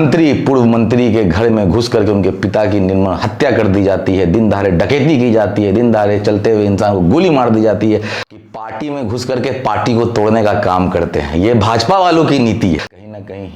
मंत्री, पूर्व मंत्री के घर में घुस करके उनके पिता की निर्मम हत्या कर दी जाती है, दिन दहाड़े डकैती की जाती है, दिन दहाड़े चलते हुए इंसान को गोली मार दी जाती है कि पार्टी में घुस करके पार्टी को तोड़ने का काम करते हैं। ये भाजपा वालों की नीति है। कहीं ना कहीं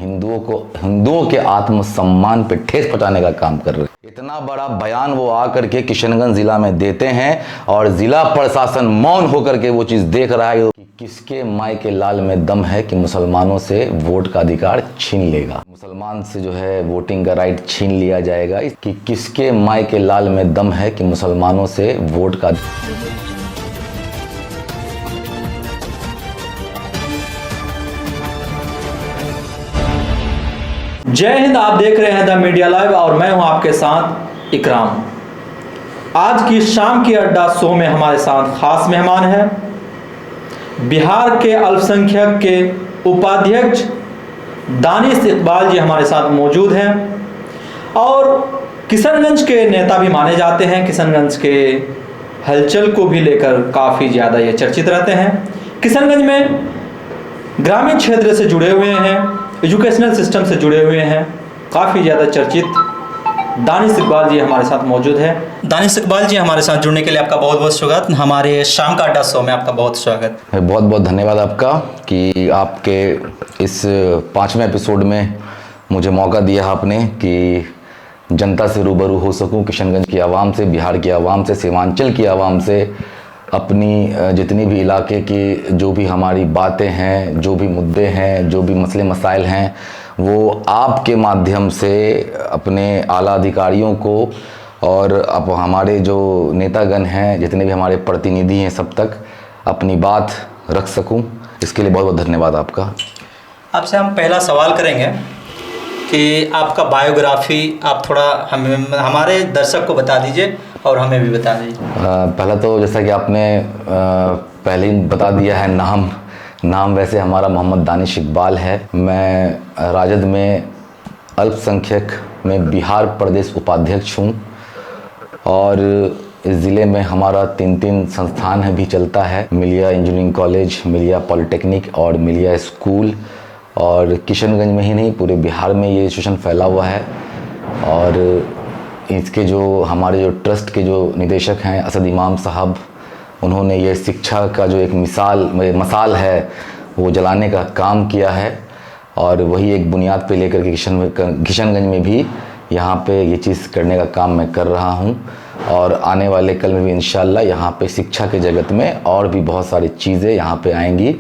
हिंदुओं के आत्मसम्मान पे ठेस पहुंचाने का काम कर रहे हैं। इतना बड़ा बयान वो आकर के किशनगंज जिला में देते हैं और जिला प्रशासन मौन होकर के वो चीज देख रहा है कि किसके माई के लाल में दम है कि मुसलमानों से वोट का अधिकार छीन लेगा, मुसलमान से जो है वोटिंग का राइट छीन लिया जाएगा। कि किसके माई के लाल में दम है कि मुसलमानों से वोट का। जय हिंद। आप देख रहे हैं द मीडिया लाइव और मैं हूं आपके साथ इकराम। आज की शाम की अड्डा शो में हमारे साथ खास मेहमान हैं बिहार के अल्पसंख्यक के उपाध्यक्ष दानिश इकबाल जी हमारे साथ मौजूद हैं और किशनगंज के नेता भी माने जाते हैं। किशनगंज के हलचल को भी लेकर काफ़ी ज़्यादा ये चर्चित रहते हैं। किशनगंज में ग्रामीण क्षेत्र से जुड़े हुए हैं, एजुकेशनल सिस्टम से जुड़े हुए हैं, काफ़ी ज़्यादा चर्चित दानिश इकबाल जी हमारे साथ मौजूद है। दानिश इकबाल जी हमारे साथ जुड़ने के लिए आपका बहुत बहुत स्वागत। हमारे शाम का अड्डा शो में आपका बहुत स्वागत। बहुत बहुत धन्यवाद आपका कि आपके इस 5वें एपिसोड में मुझे मौका दिया आपने कि जनता से रूबरू हो सकूं, किशनगंज की आवाम से, बिहार की आवाम से, सीमांचल की आवाम से, अपनी जितनी भी इलाके की जो भी हमारी बातें हैं, जो भी मुद्दे हैं, जो भी मसले मसाइल हैं, वो आपके माध्यम से अपने आला अधिकारियों को और अब हमारे जो नेतागण हैं, जितने भी हमारे प्रतिनिधि हैं, सब तक अपनी बात रख सकूं। इसके लिए बहुत बहुत धन्यवाद आपका। आपसे हम पहला सवाल करेंगे कि आपका बायोग्राफी आप थोड़ा हमारे दर्शक को बता दीजिए और हमें भी बता दीजिए। पहला तो जैसा कि आपने पहले ही बता दिया है, नाम वैसे हमारा मोहम्मद दानिश इकबाल है। मैं राजद में अल्पसंख्यक में बिहार प्रदेश उपाध्यक्ष हूँ और इस ज़िले में हमारा 3 संस्थान है भी चलता है, मिलिया इंजीनियरिंग कॉलेज, मिलिया पॉलिटेक्निक और मिलिया स्कूल। और किशनगंज में ही नहीं, पूरे बिहार में ये इंस्टीट्यूशन फैला हुआ है। और इसके जो हमारे जो ट्रस्ट के जो निदेशक हैं असद इमाम साहब, उन्होंने ये शिक्षा का जो एक मसाल है वो जलाने का काम किया है और वही एक बुनियाद पे लेकर के किशनगंज में भी यहाँ पे ये चीज़ करने का काम मैं कर रहा हूँ। और आने वाले कल में भी इंशाल्लाह यहाँ पे शिक्षा के जगत में और भी बहुत सारी चीज़ें यहाँ पे आएंगी,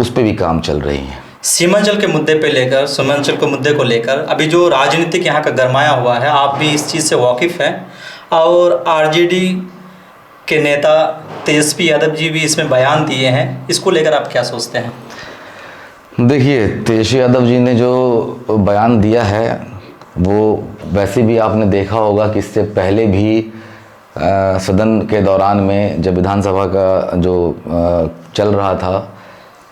उस पर भी काम चल रही हैं। सीमांचल के मुद्दे पे लेकर, सीमांचल के मुद्दे को लेकर अभी जो राजनीतिक यहाँ का गरमाया हुआ है, आप भी इस चीज़ से वाकिफ़ हैं और आरजेडी के नेता तेजस्वी यादव जी भी इसमें बयान दिए हैं, इसको लेकर आप क्या सोचते हैं? देखिए, तेजस्वी यादव जी ने जो बयान दिया है वो वैसे भी आपने देखा होगा कि इससे पहले भी सदन के दौरान में जब विधानसभा का जो चल रहा था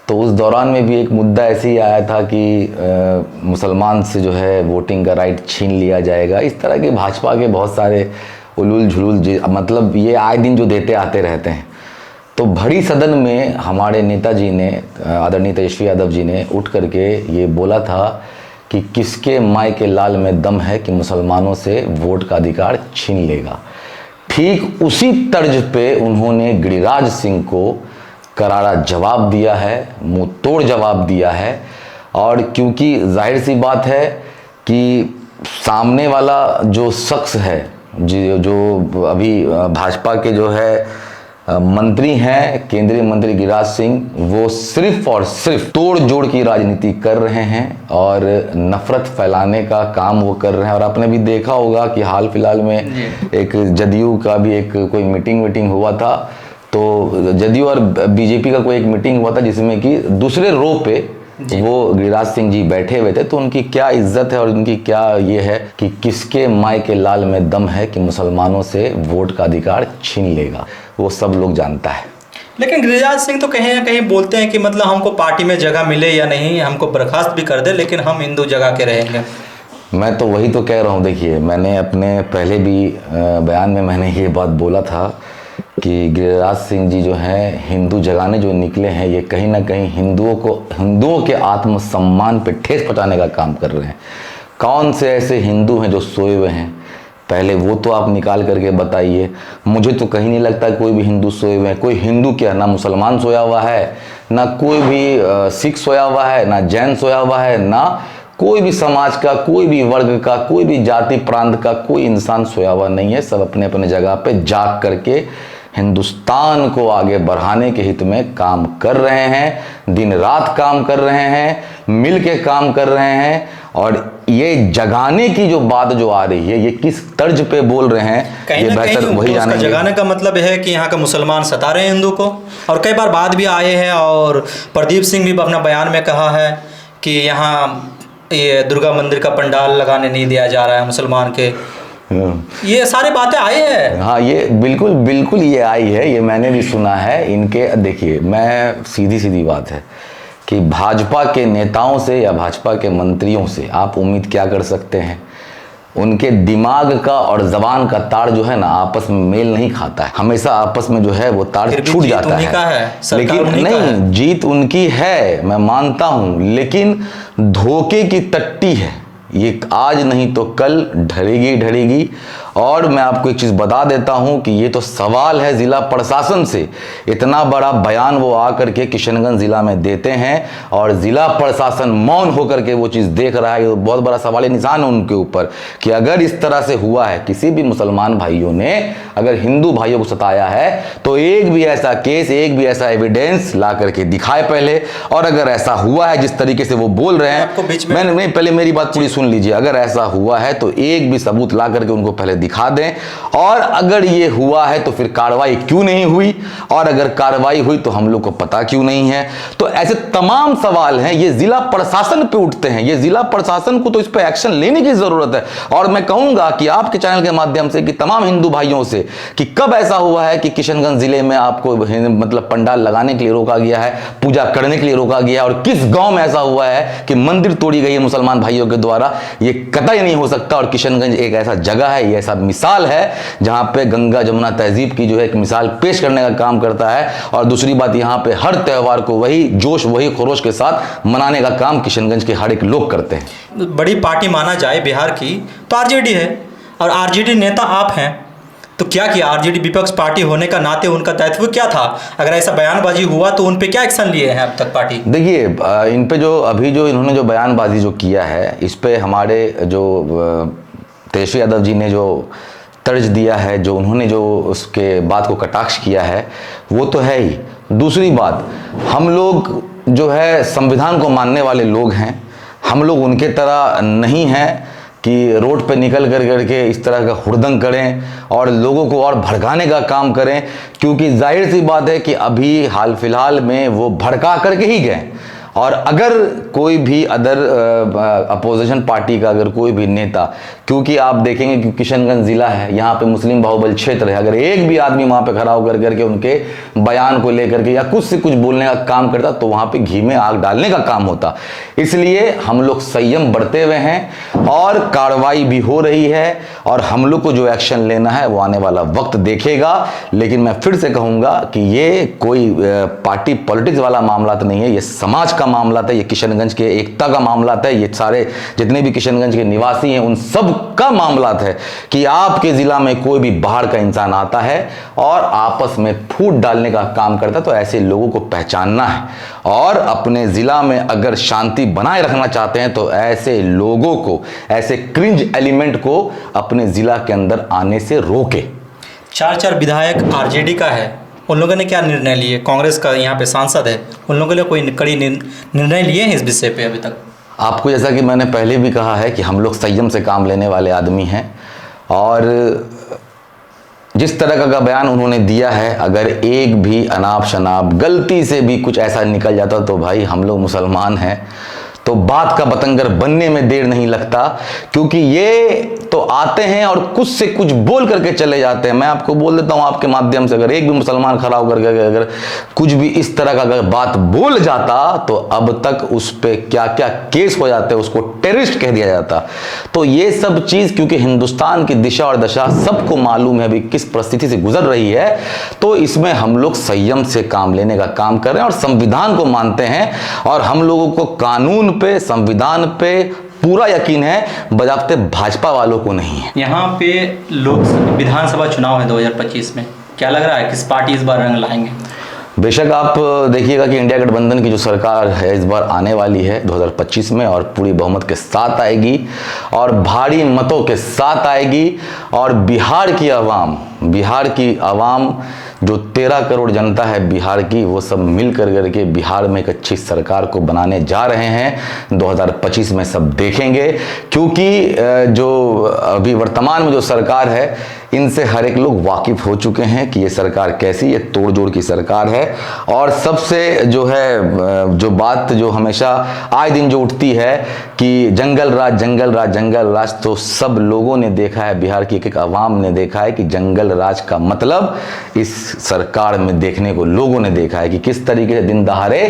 तो उस दौरान में भी एक मुद्दा ऐसे ही आया था कि मुसलमान से जो है वोटिंग का राइट छीन लिया जाएगा। इस तरह के भाजपा के बहुत सारे उलूल झुलूल मतलब ये आए दिन जो देते आते रहते हैं। तो भरी सदन में हमारे नेताजी ने, आदरणीय तेजस्वी यादव जी ने उठ करके ये बोला था कि किसके माई के लाल में दम है कि मुसलमानों से वोट का अधिकार छीन लेगा। ठीक उसी तर्ज पे उन्होंने गिरिराज सिंह को करारा जवाब दिया है, मुंह तोड़ जवाब दिया है। और क्योंकि जाहिर सी बात है कि सामने वाला जो शख्स है, जो अभी भाजपा के जो है मंत्री हैं, केंद्रीय मंत्री गिरिराज सिंह, वो सिर्फ और सिर्फ तोड़ जोड़ की राजनीति कर रहे हैं और नफरत फैलाने का काम वो कर रहे हैं। और आपने भी देखा होगा कि हाल फिलहाल में एक जदयू का भी एक कोई मीटिंग हुआ था, तो जदयू और बीजेपी का कोई एक मीटिंग हुआ था जिसमें कि दूसरे रो पे वो गिरिराज सिंह जी बैठे हुए थे। तो उनकी क्या इज्जत है और उनकी क्या ये है कि किसके माई के लाल में दम है कि मुसलमानों से वोट का अधिकार छीन लेगा, वो सब लोग जानता है। लेकिन गिरिराज सिंह तो कहीं ना कहीं बोलते हैं कि मतलब हमको पार्टी में जगह मिले या नहीं, हमको बर्खास्त भी कर दे लेकिन हम हिंदू जगह के रहेंगे। मैं तो वही तो कह रहा हूँ। देखिए, मैंने अपने पहले भी बयान में मैंने ये बात बोला था कि गिरिराज सिंह जी जो हैं हिंदू जगाने जो निकले हैं, ये कहीं ना कहीं हिंदुओं के आत्मसम्मान पे ठेस पहुंचाने का काम कर रहे हैं। कौन से ऐसे हिंदू हैं जो सोए हुए हैं, पहले वो तो आप निकाल करके बताइए। मुझे तो कहीं नहीं लगता कोई भी हिंदू सोए हुए हैं। कोई हिंदू क्या, ना मुसलमान सोया हुआ है, ना कोई भी सिख सोया हुआ है, ना जैन सोया हुआ है, ना कोई भी समाज का, कोई भी वर्ग का, कोई भी जाति प्रांत का कोई इंसान सोया हुआ नहीं है। सब अपने अपने जगह पे जाग करके हिंदुस्तान को आगे बढ़ाने के हित में काम कर रहे हैं, दिन रात काम कर रहे हैं, मिल के काम कर रहे हैं। और ये जगाने की जो बात जो आ रही है, ये किस तर्ज पे बोल रहे हैं, ये बेहतर वही जानेंगे। जगाने का मतलब है कि यहाँ का मुसलमान सता रहे हैं हिंदू को, और कई बार बात भी आए हैं। और प्रदीप सिंह भी अपना बयान में कहा है कि यहाँ ये दुर्गा मंदिर का पंडाल लगाने नहीं दिया जा रहा है मुसलमान के। ये सारी बातें आई है। हाँ, ये बिल्कुल बिल्कुल ये आई है, ये मैंने भी सुना है इनके। देखिए, मैं सीधी बात है कि भाजपा के नेताओं से या भाजपा के मंत्रियों से आप उम्मीद क्या कर सकते हैं। उनके दिमाग का और जबान का तार जो है ना, आपस में मेल नहीं खाता है। हमेशा आपस में जो है वो तार छूट जाता है। लेकिन नहीं, जीत उनकी है, मैं मानता हूं, लेकिन धोखे की टट्टी है। ये आज नहीं तो कल ढलेगी। और मैं आपको एक चीज़ बता देता हूं कि ये तो सवाल है ज़िला प्रशासन से। इतना बड़ा बयान वो आकर के किशनगंज ज़िला में देते हैं और ज़िला प्रशासन मौन होकर के वो चीज़ देख रहा है। ये तो बहुत बड़ा सवाल निशान है उनके ऊपर कि अगर इस तरह से हुआ है, किसी भी मुसलमान भाइयों ने अगर हिंदू भाइयों को सताया है, तो एक भी ऐसा केस, एक भी ऐसा एविडेंस ला करके दिखाए पहले। और अगर ऐसा हुआ है जिस तरीके से वो बोल रहे हैं, मैंने पहले मेरी बात पूरी सुन लीजिए। अगर ऐसा हुआ है तो एक भी सबूत ला करके उनको पहले दिखा दें। और अगर ये हुआ है तो फिर कार्रवाई क्यों नहीं हुई, और अगर कार्रवाई हुई तो हम लोग को पता क्यों नहीं है। तो ऐसे तमाम सवाल हैं, ये जिला प्रशासन पे उठते हैं। ये जिला प्रशासन को तो इस पे एक्शन लेने की जरूरत है। और मैं कहूंगा कि आपके चैनल के माध्यम से कि तमाम हिंदू भाइयों से कि कब ऐसा हुआ है कि किशनगंज जिले में आपको मतलब पंडाल लगाने के लिए रोका गया है, पूजा करने के लिए रोका गया है, और किस गांव में ऐसा हुआ है कि मंदिर तोड़ी गई है मुसलमान भाइयों के द्वारा। ये कतई नहीं हो सकता। और किशनगंज एक ऐसा जगह है, ये ऐसा मिसाल है जहां पे गंगा जमुना तहजीब की जो है एक मिसाल पेश करने का काम करता है। और दूसरी बात, यहां पे हर त्यौहार को वही जोश, वही खरोश के साथ मनाने का काम किशनगंज के हर एक लोग करते हैं। बड़ी पार्टी माना जाए बिहार की तो आरजेडी है, और आरजेडी नेता आप हैं, तो क्या किया आरजेडी विपक्ष पार्टी होने का नाते उनका दायित्व क्या था? अगर ऐसा बयानबाजी हुआ तो उन पे क्या एक्शन लिए हैं अब तक पार्टी? देखिए, इन पे जो अभी जो इन्होंने जो बयानबाजी जो किया है, इस पे हमारे जो तेजस्वी यादव जी ने जो तर्ज दिया है, जो उन्होंने जो उसके बात को कटाक्ष किया है, वो तो है ही। दूसरी बात, हम लोग जो है संविधान को मानने वाले लोग हैं। हम लोग उनके तरह नहीं हैं कि रोड पे निकल करके इस तरह का हुड़दंग करें और लोगों को और भड़काने का काम करें, क्योंकि जाहिर सी बात है कि अभी हाल फिलहाल में वो भड़का करके ही गए। और अगर कोई भी अदर अपोजिशन पार्टी का अगर कोई भी नेता, क्योंकि आप देखेंगे कि किशनगंज ज़िला है, यहाँ पे मुस्लिम बाहुबल क्षेत्र है, अगर एक भी आदमी वहाँ पे खड़ा होकर करके उनके बयान को लेकर के या कुछ से कुछ बोलने का काम करता, तो वहाँ पे घी में आग डालने का काम होता। इसलिए हम लोग संयम बरते हुए हैं और कार्रवाई भी हो रही है, और हम लोग को जो एक्शन लेना है वो आने वाला वक्त देखेगा। लेकिन मैं फिर से कहूँगा कि ये कोई पार्टी पॉलिटिक्स वाला मामला तो नहीं है, ये समाज का मामला था, ये किशनगंज के एकता का मामला था। ये सारे जितने भी किशनगंज के निवासी हैं उन सब का मामला है कि आपके जिला में कोई भी बाहर का इंसान आता है और आपस में फूट डालने का काम करता है, तो ऐसे लोगों को पहचानना है। और अपने जिला में अगर शांति बनाए रखना चाहते हैं तो ऐसे लोगों को, ऐसे क्रिंज एलिमेंट को अपने जिला के अंदर आने से रोके। 4 विधायक आरजेडी का है, उन लोगों ने क्या निर्णय लिए? कांग्रेस का यहाँ पे सांसद है, उन लोगों ने कोई कड़ी निर्णय लिए हैं इस विषय पे अभी तक? आपको जैसा कि मैंने पहले भी कहा है कि हम लोग संयम से काम लेने वाले आदमी हैं, और जिस तरह का बयान उन्होंने दिया है, अगर एक भी अनाप शनाप गलती से भी कुछ ऐसा निकल जाता तो भाई हम लोग मुसलमान हैं, तो बात का बतंगर बनने में देर नहीं लगता। क्योंकि ये तो आते हैं और कुछ से कुछ बोल करके चले जाते हैं। मैं आपको बोल देता हूं आपके माध्यम से, अगर एक भी मुसलमान खड़ा होकर के अगर कुछ भी इस तरह का अगर बात बोल जाता तो अब तक उस पे क्या क्या केस हो जाते, उसको टेररिस्ट कह दिया जाता। तो ये सब चीज, क्योंकि हिंदुस्तान की दिशा और दशा सबको मालूम है अभी किस परिस्थिति से गुजर रही है, तो इसमें हम लोग संयम से काम लेने का काम कर रहे हैं और संविधान को मानते हैं। और हम लोगों को कानून पे, संविधान पे पूरा यकीन है, बजाते भाजपा वालों को नहीं है। यहाँ पे विधानसभा चुनाव है 2025 में, क्या लग रहा है किस पार्टी इस बार रंग लाएंगे? बेशक आप देखिएगा कि इंडिया गठबंधन की जो सरकार है इस बार आने वाली है 2025 में, और पूरी बहुमत के साथ आएगी और भारी मतों के साथ आएगी। और बिहार की आवाम जो 13 करोड़ जनता है बिहार की, वो सब मिल करके बिहार में एक अच्छी सरकार को बनाने जा रहे हैं। 2025 में सब देखेंगे, क्योंकि जो अभी वर्तमान में जो सरकार है इनसे हर एक लोग वाकिफ हो चुके हैं कि ये सरकार कैसी, ये तोड़ जोड़ की सरकार है। और सबसे जो है जो बात जो हमेशा आए दिन जो उठती है कि जंगल राज, तो सब लोगों ने देखा है, बिहार की एक आवाम ने देखा है कि जंगल राज का मतलब इस सरकार में देखने को लोगों ने देखा है कि किस तरीके से दिन दहाड़े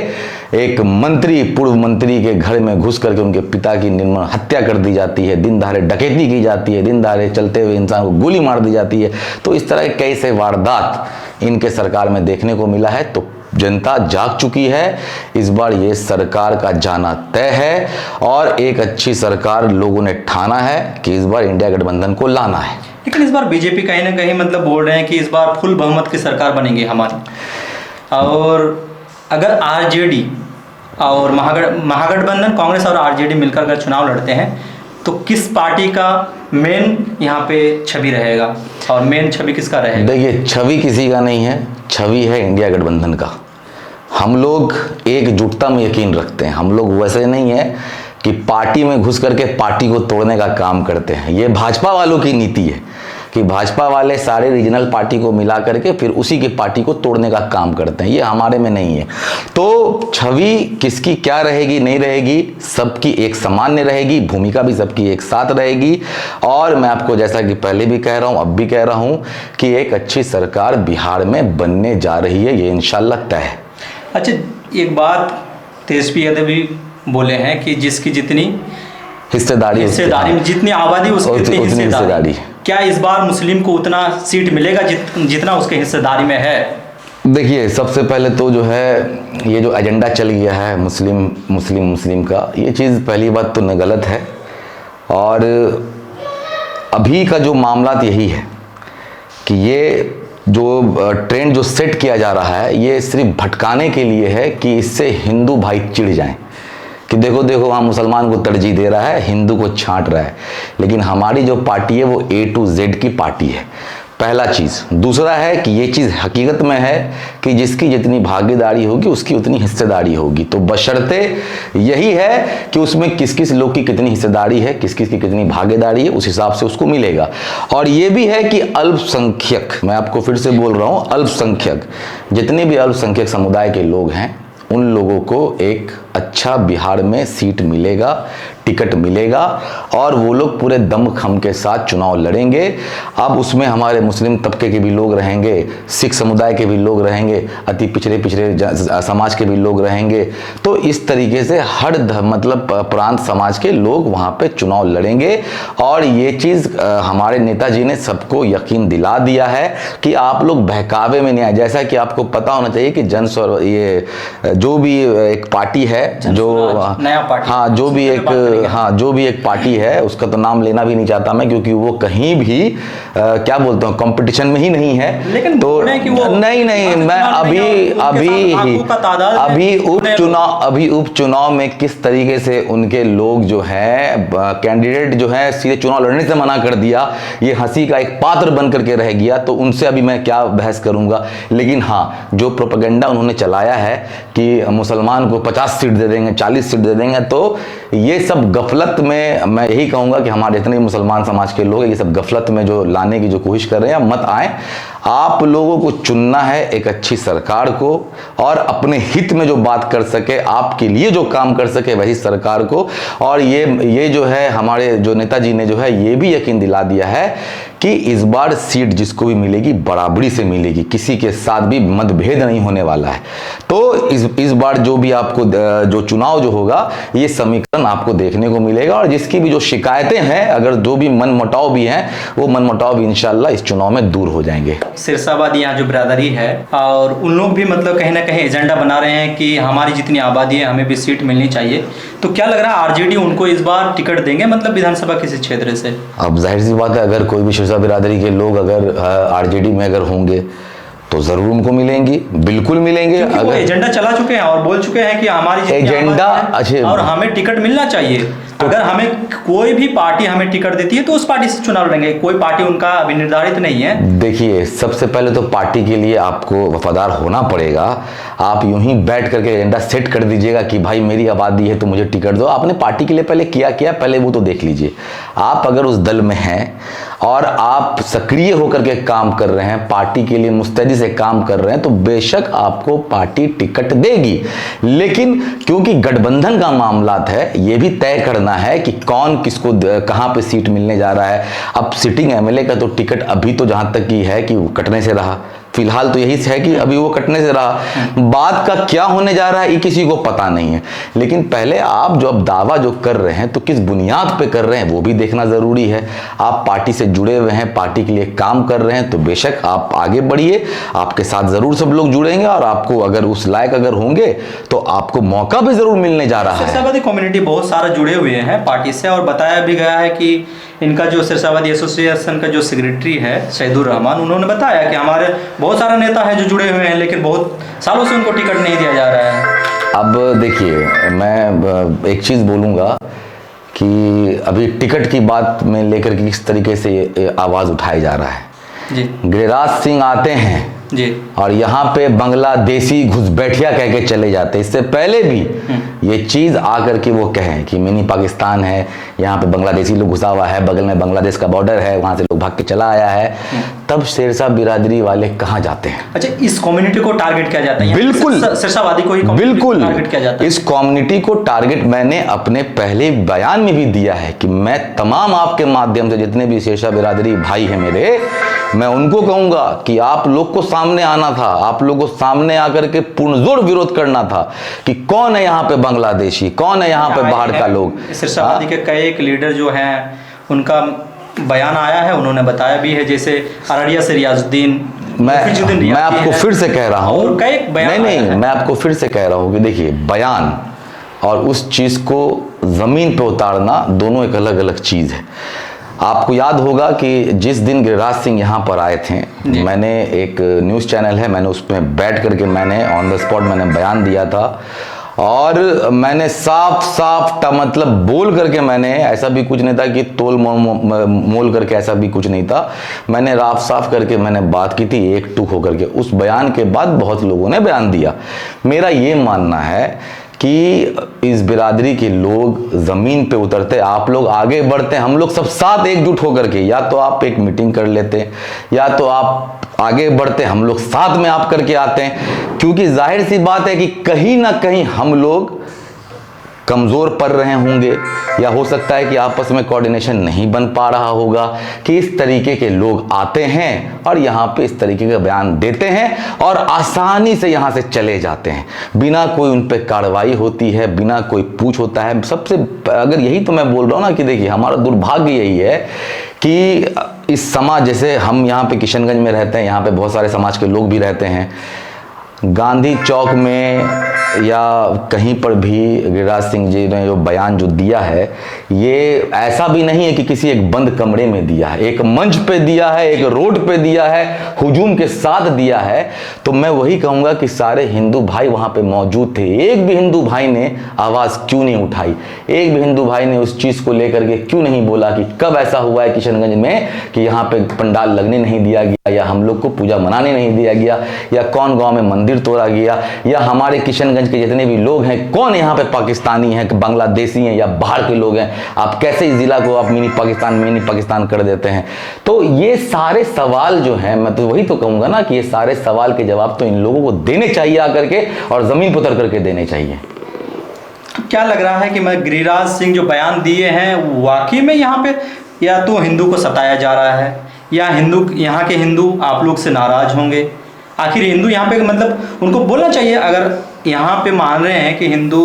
एक मंत्री, पूर्व मंत्री के घर में घुस करके उनके पिता की निर्मम हत्या कर दी जाती है, दिन दहाड़े डकैती की जाती है, दिन दहाड़े चलते हुए इंसान को गोली मार दी जाती है। तो इस तरह के कई से वारदात इनके सरकार में देखने को मिला है। तो जनता जाग चुकी है, इस बार ये सरकार का जाना तय है और एक अच्छी सरकार लोगों ने ठाना है कि इस बार इंडिया गठबंधन को लाना है। लेकिन इस बार बीजेपी कहीं ना कहीं मतलब बोल रहे हैं कि इस बार फुल बहुमत की सरकार बनेगी हमारी, और अगर आरजेडी और महागठबंधन कांग्रेस और आरजेडी मिलकर अगर चुनाव लड़ते हैं तो किस पार्टी का मेन यहाँ पे छवि रहेगा, और मेन छवि किसका रहेगा? देखिए, छवि किसी का नहीं है, छवि है इंडिया गठबंधन का। हम लोग एकजुटता में यकीन रखते हैं। हम लोग वैसे नहीं है कि पार्टी में घुस करके पार्टी को तोड़ने का काम करते हैं। ये भाजपा वालों की नीति है कि भाजपा वाले सारे रीजनल पार्टी को मिला करके फिर उसी की पार्टी को तोड़ने का काम करते हैं। ये हमारे में नहीं है। तो छवि किसकी क्या रहेगी, नहीं रहेगी, सबकी एक सामान्य रहेगी, भूमिका भी सबकी एक साथ रहेगी। और मैं आपको जैसा कि पहले भी कह रहा हूँ, अब भी कह रहा हूँ कि एक अच्छी सरकार बिहार में बनने जा रही है, ये इंशाल्लाह तय है। अच्छा, एक बात तेजस्वी यादव भी बोले हैं कि जिसकी जितनी हिस्सेदारी में जितनी आबादी उसकी उतनी हिस्सेदारी। क्या इस बार मुस्लिम को उतना सीट मिलेगा जितना उसके हिस्सेदारी में है? देखिए, सबसे पहले तो जो है ये जो एजेंडा चल गया है मुस्लिम का, ये चीज़ पहली बात तो गलत है। और अभी का जो मामला यही है कि ये जो ट्रेंड जो सेट किया जा रहा है ये सिर्फ भटकाने के लिए है कि इससे हिंदू भाई चिढ़ जाएं कि देखो वहाँ मुसलमान को तरजीह दे रहा है, हिंदू को छांट रहा है। लेकिन हमारी जो पार्टी है वो A to Z की पार्टी है, पहला चीज़। दूसरा है कि ये चीज़ हकीकत में है कि जिसकी जितनी भागीदारी होगी उसकी उतनी हिस्सेदारी होगी। तो बशर्ते यही है कि उसमें किस किस लोग की कितनी हिस्सेदारी है, किस किस की कितनी भागीदारी है, उस हिसाब से उसको मिलेगा। और ये भी है कि अल्पसंख्यक, मैं आपको फिर से बोल रहा हूँ, अल्पसंख्यक जितने भी अल्पसंख्यक समुदाय के लोग हैं उन लोगों को एक अच्छा बिहार में सीट मिलेगा, टिकट मिलेगा और वो लोग पूरे दमखम के साथ चुनाव लड़ेंगे। अब उसमें हमारे मुस्लिम तबके के भी लोग रहेंगे, सिख समुदाय के भी लोग रहेंगे, अति पिछड़े समाज के भी लोग रहेंगे। तो इस तरीके से हर मतलब प्रांत समाज के लोग वहाँ पे चुनाव लड़ेंगे। और ये चीज़ हमारे नेताजी ने सबको यकीन दिला दिया है कि आप लोग बहकावे में नहीं आए। जैसा कि आपको पता होना चाहिए कि ये जो भी एक पार्टी है, जो नया पार्टी, हाँ जो भी एक पार्टी है, उसका तो नाम लेना भी नहीं चाहता मैं, क्योंकि वो कहीं भी क्या बोलता हूँ कंपटीशन में ही नहीं है। लेकिन तो नहीं मैं अभी उपचुनाव में किस तरीके से उनके लोग जो है कैंडिडेट जो है सीधे चुनाव लड़ने से मना कर दिया, ये हंसी का एक पात्र बन करके रह गया। तो उनसे अभी मैं क्या बहस करूंगा। लेकिन हाँ, जो प्रोपेगेंडा उन्होंने चलाया है कि मुसलमान को 50 सीट दे देंगे, 40 सीट दे देंगे, तो ये सब गफलत में, मैं यही कहूँगा कि हमारे जितने मुसलमान समाज के लोग हैं ये सब गफलत में जो लाने की जो कोशिश कर रहे हैं, मत आए। आप लोगों को चुनना है एक अच्छी सरकार को, और अपने हित में जो बात कर सके, आपके लिए जो काम कर सके वही सरकार को। और ये जो है हमारे जो नेताजी ने जो है ये भी यकीन दिला दिया है कि इस बार सीट जिसको भी मिलेगी बराबरी से मिलेगी, किसी के साथ भी मतभेद नहीं होने वाला है। तो इस बार जो भी आपको जो चुनाव जो होगा ये समीकरण परिवर्तन आपको देखने को मिलेगा और जिसकी भी जो शिकायतें हैं, अगर जो भी मनमुटाव भी हैं, वो मनमुटाव भी इंशाल्लाह इस चुनाव में दूर हो जाएंगे। सिरसाबाद यहाँ जो बिरादरी है और उन लोग भी मतलब कहीं ना कहीं एजेंडा बना रहे हैं कि हमारी जितनी आबादी है हमें भी सीट मिलनी चाहिए, तो क्या लग रहा है आरजेडी उनको इस बार टिकट देंगे मतलब विधानसभा किसी क्षेत्र से? अब जाहिर सी बात है, अगर कोई भी सिरसा बिरादरी के लोग अगर आरजेडी में अगर होंगे तो जरूर उनको मिलेंगी, बिल्कुल मिलेंगे। अगर वो एजेंडा चला चुके हैं और बोल चुके हैं कि हमारी जितनी एजेंडा अच्छे और हमें टिकट मिलना चाहिए, तो अगर हमें कोई भी पार्टी हमें टिकट देती है तो उस पार्टी से चुनाव लड़ेंगे, कोई पार्टी उनका अभी निर्धारित नहीं है। देखिए, सबसे पहले तो पार्टी के लिए आपको वफादार होना पड़ेगा। आप यूं ही बैठ करके एजेंडा सेट कर दीजिएगा कि भाई मेरी आबादी है तो मुझे टिकट दो। आपने पार्टी के लिए पहले किया पहले वो तो देख लीजिए। आप अगर उस दल में हैं और आप सक्रिय होकर के काम कर रहे हैं, पार्टी के लिए मुस्तैदी से काम कर रहे हैं, तो बेशक आपको पार्टी टिकट देगी। लेकिन क्योंकि गठबंधन का मामला है, ये भी तय करना है कि कौन किसको कहां पे सीट मिलने जा रहा है। अब सिटिंग एमएलए का तो टिकट अभी तो जहां तक की है कि वो कटने से रहा, फिलहाल तो यही है कि अभी वो कटने से रहा। बात का क्या होने जा रहा है ये किसी को पता नहीं है। लेकिन पहले आप जो अब दावा जो कर रहे हैं तो किस बुनियाद पे कर रहे हैं वो भी देखना जरूरी है। आप पार्टी से जुड़े हुए हैं, पार्टी के लिए काम कर रहे हैं, तो बेशक आप आगे बढ़िए, आपके साथ जरूर सब लोग जुड़ेंगे और आपको अगर उस लायक अगर होंगे तो आपको मौका भी जरूर मिलने जा रहा है। सिरसाबादी कम्युनिटी बहुत सारा जुड़े हुए हैं पार्टी से और बताया भी गया है कि इनका जो सिरसाबादी एसोसिएशन का जो सेक्रेटरी है शहीदुर रहमान, उन्होंने बताया कि हमारे बहुत सारा नेता है जो जुड़े हुए हैं लेकिन बहुत सालों से उनको टिकट नहीं दिया जा रहा है। अब देखिए, मैं एक चीज़ बोलूँगा कि अभी टिकट की बात में लेकर के किस तरीके से आवाज़ उठाया जा रहा है जी। गिरिराज सिंह आते हैं जी और यहाँ पे बांग्लादेशी घुसपैठिया कह के चले जाते। इससे पहले भी ये चीज़ आकर के वो कहें कि मिनी पाकिस्तान है, यहाँ पे बांग्लादेशी लोग घुसा हुआ है, बगल में बांग्लादेश का बॉर्डर है, वहाँ से लोग भाग के चला आया है, तब सिरसा बिरादरी वाले कहाँ जाते हैं? अच्छा, इस कम्युनिटी को टारगेट किया जाता है? बिल्कुल, सिरसावादी को ही बिल्कुल टारगेट किया जाता है। इस कम्युनिटी को टारगेट मैंने अपने पहले बयान में भी दिया है कि मैं तमाम आपके माध्यम से जितने भी सिरसा बिरादरी भाई हैं मेरे, मैं उनको कहूंगा कि आप लोग को सामने आना था, आप लोग को सामने आकर के पुरजोर विरोध करना था कि कौन है यहाँ पे बांग्लादेशी, कौन है यहाँ पे बाहर का लोग। सिरसावादी के कई एक लीडर जो हैं उनका बयान आया है, उन्होंने बताया भी है, जैसे अररिया से रियाजुद्दीन, मैं आपको फिर से कह रहा हूँ, नहीं मैं आपको फिर से कह रहा हूँ कि देखिए, बयान और उस चीज को जमीन पे उतारना दोनों एक अलग अलग चीज है। आपको याद होगा कि जिस दिन गिरिराज सिंह यहाँ पर आए थे, मैंने एक न्यूज़ चैनल है, मैंने उसमें बैठ करके मैंने ऑन द स्पॉट मैंने बयान दिया था और मैंने साफ मतलब बोल करके, मैंने ऐसा भी कुछ नहीं था कि तोल मोल करके, ऐसा भी कुछ नहीं था। मैंने साफ करके मैंने बात की थी एक टूक होकर के। उस बयान के बाद बहुत लोगों ने बयान दिया। मेरा ये मानना है कि इस बिरादरी के लोग ज़मीन पे उतरते, आप लोग आगे बढ़ते, हम लोग सब साथ एकजुट होकर के, या तो आप एक मीटिंग कर लेते या तो आप आगे बढ़ते, हम लोग साथ में आप करके आते हैं। क्योंकि जाहिर सी बात है कि कहीं ना कहीं हम लोग कमज़ोर पड़ रहे होंगे या हो सकता है कि आपस में कोऑर्डिनेशन नहीं बन पा रहा होगा कि इस तरीके के लोग आते हैं और यहाँ पे इस तरीके का बयान देते हैं और आसानी से यहाँ से चले जाते हैं, बिना कोई उन पर कार्रवाई होती है, बिना कोई पूछ होता है। सबसे अगर यही तो मैं बोल रहा हूँ ना कि देखिए, हमारा दुर्भाग्य यही है कि इस समाज, जैसे हम यहाँ पे किशनगंज में रहते हैं, यहाँ पे बहुत सारे समाज के लोग भी रहते हैं, गांधी चौक में या कहीं पर भी गिरिराज सिंह जी ने जो बयान जो दिया है, ये ऐसा भी नहीं है कि किसी एक बंद कमरे में दिया है, एक मंच पे दिया है, एक रोड पे दिया है, हुजूम के साथ दिया है। तो मैं वही कहूँगा कि सारे हिंदू भाई वहाँ पे मौजूद थे, एक भी हिंदू भाई ने आवाज़ क्यों नहीं उठाई, एक भी हिंदू भाई ने उस चीज़ को लेकर के क्यों नहीं बोला कि कब ऐसा हुआ है किशनगंज में कि यहाँ पे पंडाल लगने नहीं दिया गया, या हम लोग को पूजा मनाने नहीं दिया गया, या कौन गाँव में मंदिर तोड़ा गया, या हमारे किशनगंज के जितने भी लोग हैं कौन यहाँ पे पाकिस्तानी हैं, बांग्लादेशी हैं या बाहर के लोग हैं, आप कैसे इस जिला को आप मिनी पाकिस्तान कर देते हैं। तो ये सारे सवाल जो हैं, मैं तो वही तो कहूँगा ना कि ये सारे सवाल के जवाब तो इन लोगों को देने चाहिए आकर के, और ज़मीन पर उतर करके देने चाहिए। क्या लग रहा है कि मैं गिरिराज सिंह जो बयान दिए हैं वाकई में यहाँ पे या तो हिंदू को सताया जा रहा है, या हिंदू, यहाँ के हिंदू आप लोग से नाराज होंगे? आखिर हिंदू यहाँ पे मतलब उनको बोलना चाहिए, अगर यहाँ पे मान रहे हैं कि हिंदू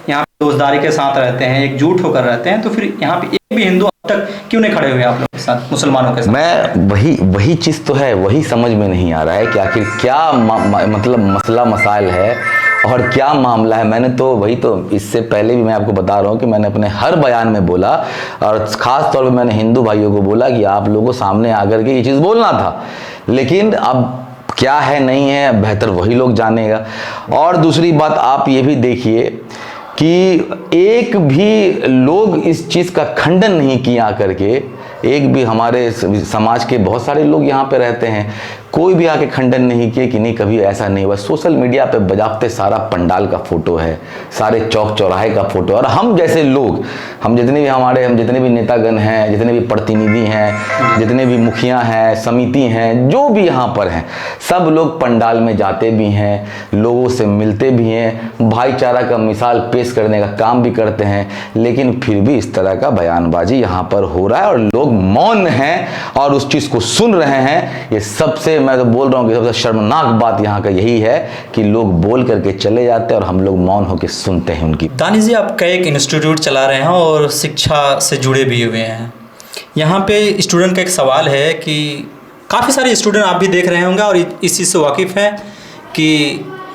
यहाँ पे दोस्तारी के साथ रहते हैं, एकजुट होकर रहते हैं, तो फिर यहाँ पे एक भी हिंदू अब तक क्यों नहीं खड़े हुए आप लोगों के साथ, मुसलमानों के साथ? मैं वही चीज़ तो है, वही समझ में नहीं आ रहा है कि आखिर क्या मतलब मसला मसाइल है और क्या मामला है। मैंने तो वही तो इससे पहले भी मैं आपको बता रहा हूँ कि मैंने अपने हर बयान में बोला, और ख़ास तौर पे मैंने हिंदू भाइयों को बोला कि आप लोगों को सामने आकर के ये चीज़ बोलना था, लेकिन अब क्या है नहीं है बेहतर वही लोग जानेगा। और दूसरी बात आप ये भी देखिए कि एक भी लोग इस चीज़ का खंडन नहीं किया करके, एक भी हमारे समाज के बहुत सारे लोग यहाँ पे रहते हैं, कोई भी आके खंडन नहीं किए कि नहीं कभी ऐसा नहीं हुआ। सोशल मीडिया पे बजाते सारा पंडाल का फोटो है, सारे चौक चौराहे का फोटो, और हम जैसे लोग, हम जितने भी नेतागण हैं, जितने भी प्रतिनिधि हैं, जितने भी मुखिया हैं, समिति हैं, जो भी यहाँ पर हैं, सब लोग पंडाल में जाते भी हैं, लोगों से मिलते भी हैं, भाईचारा का मिसाल पेश करने का काम भी करते हैं, लेकिन फिर भी इस तरह का बयानबाजी यहाँ पर हो रहा है और लोग मौन हैं और उस चीज़ को सुन रहे हैं। ये सबसे, मैं तो बोल रहा हूँ कि सबसे शर्मनाक बात यहाँ का यही है कि लोग बोल करके चले जाते हैं और हम लोग मौन होकर सुनते हैं उनकी। दानिश जी, आप कई एक इंस्टीट्यूट चला रहे हैं और शिक्षा से जुड़े भी हुए हैं। यहाँ पे स्टूडेंट का एक सवाल है कि काफ़ी सारे स्टूडेंट आप भी देख रहे होंगे और इस चीज़ से वाकिफ़ हैं कि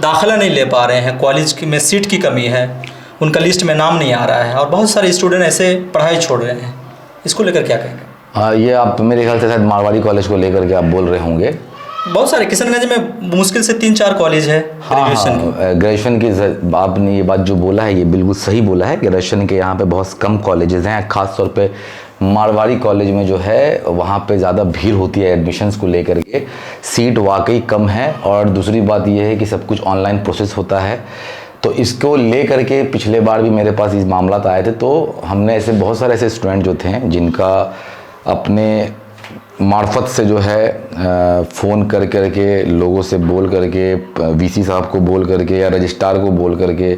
दाखिला नहीं ले पा रहे हैं, कॉलेज में सीट की कमी है, उनका लिस्ट में नाम नहीं आ रहा है और बहुत सारे स्टूडेंट ऐसे पढ़ाई छोड़ रहे हैं। इसको लेकर क्या कहेंगे? ये आप मेरे ख्याल से शायद मारवाड़ी कॉलेज को लेकर के आप बोल रहे होंगे। बहुत सारे किशनगंज में मुश्किल से 3-4 कॉलेज है ग्रेजुएशन की। आपने ये बात जो बोला है ये बिल्कुल सही बोला है। ग्रेजुएशन के यहाँ पे बहुत कम कॉलेजेस हैं, ख़ास तौर पे मारवाड़ी कॉलेज में जो है वहाँ पे ज़्यादा भीड़ होती है एडमिशन्स को लेकर के, सीट वाकई कम है। और दूसरी बात ये है कि सब कुछ ऑनलाइन प्रोसेस होता है, तो इसको ले करके पिछले बार भी मेरे पास इस मामला आए थे, तो हमने ऐसे बहुत सारे ऐसे स्टूडेंट जो थे जिनका अपने मार्फत से जो है फ़ोन कर करके लोगों से बोल करके, वीसी साहब को बोल करके या रजिस्ट्रार को बोल करके,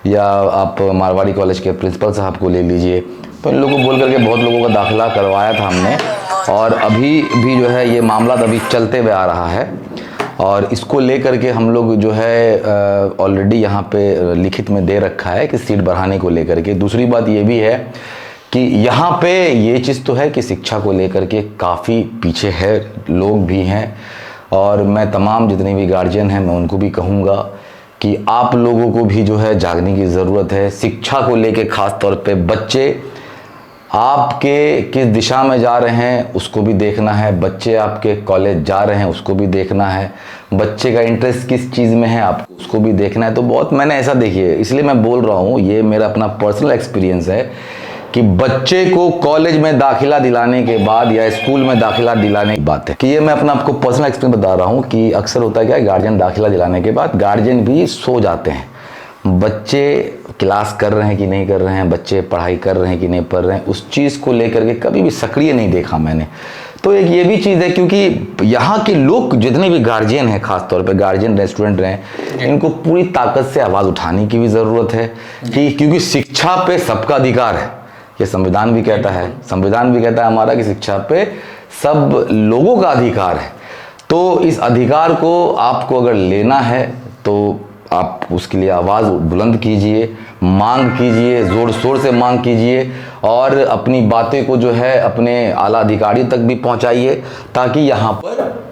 या आप मारवाड़ी कॉलेज के प्रिंसिपल साहब को ले लीजिए, तो इन लोगों को बोल करके बहुत लोगों का दाखिला करवाया था हमने। और अभी भी जो है ये मामला अभी चलते हुए आ रहा है और इसको लेकर के हम लोग जो है ऑलरेडी यहाँ पे लिखित में दे रखा है कि सीट बढ़ाने को लेकर के। दूसरी बात ये भी है कि यहाँ पे ये चीज़ तो है कि शिक्षा को लेकर के काफ़ी पीछे है, लोग भी हैं, और मैं तमाम जितने भी गार्जियन हैं मैं उनको भी कहूँगा कि आप लोगों को भी जो है जागने की ज़रूरत है। शिक्षा को लेकर ख़ास तौर पे बच्चे आपके किस दिशा में जा रहे हैं उसको भी देखना है, बच्चे आपके कॉलेज जा रहे हैं उसको भी देखना है, बच्चे का इंटरेस्ट किस चीज़ में है आपको उसको भी देखना है। तो बहुत मैंने ऐसा देखिए, इसलिए मैं बोल रहा हूँ, ये मेरा अपना पर्सनल एक्सपीरियंस है कि बच्चे को कॉलेज में दाखिला दिलाने के बाद या स्कूल में दाखिला दिलाने की बात है कि ये मैं अपना आपको पर्सनल एक्सपीरियंस बता रहा हूँ कि अक्सर होता है क्या, गार्जियन दाखिला दिलाने के बाद गार्जियन भी सो जाते हैं, बच्चे क्लास कर रहे हैं कि नहीं कर रहे हैं, बच्चे पढ़ाई कर रहे हैं कि नहीं पढ़ रहे हैं, उस चीज़ को लेकर के कभी भी सक्रिय नहीं देखा मैंने। तो एक ये भी चीज़ है, क्योंकि यहाँ के लोग जितने भी गार्जियन हैं, खास तौर पे गार्जियन रेस्टोरेंट हैं, इनको पूरी ताकत से आवाज़ उठाने की भी ज़रूरत है कि क्योंकि शिक्षा पे सबका अधिकार है, ये संविधान भी कहता है, संविधान भी कहता है हमारा कि शिक्षा पे सब लोगों का अधिकार है। तो इस अधिकार को आपको अगर लेना है तो आप उसके लिए आवाज़ बुलंद कीजिए, मांग कीजिए, ज़ोर शोर से मांग कीजिए और अपनी बातें को जो है अपने आला अधिकारी तक भी पहुंचाइए, ताकि यहाँ पर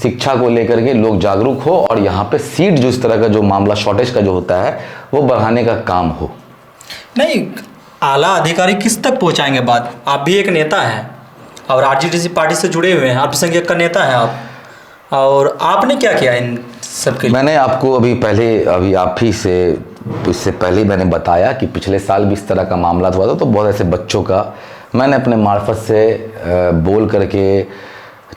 शिक्षा को लेकर के लोग जागरूक हो और यहाँ पे सीट जो इस तरह का जो मामला शॉर्टेज का जो होता है वो बढ़ाने का काम हो। नहीं, आला अधिकारी किस तक पहुँचाएंगे बात? आप भी एक नेता हैं और आरजेडी पार्टी से जुड़े हुए हैं, अल्पसंख्यक का नेता हैं आप, और आपने क्या किया इन सबके लिए? मैंने आपको अभी आप ही से इससे पहले मैंने बताया कि पिछले साल भी इस तरह का मामला हुआ था, तो बहुत ऐसे बच्चों का मैंने अपने मार्फत से बोल करके,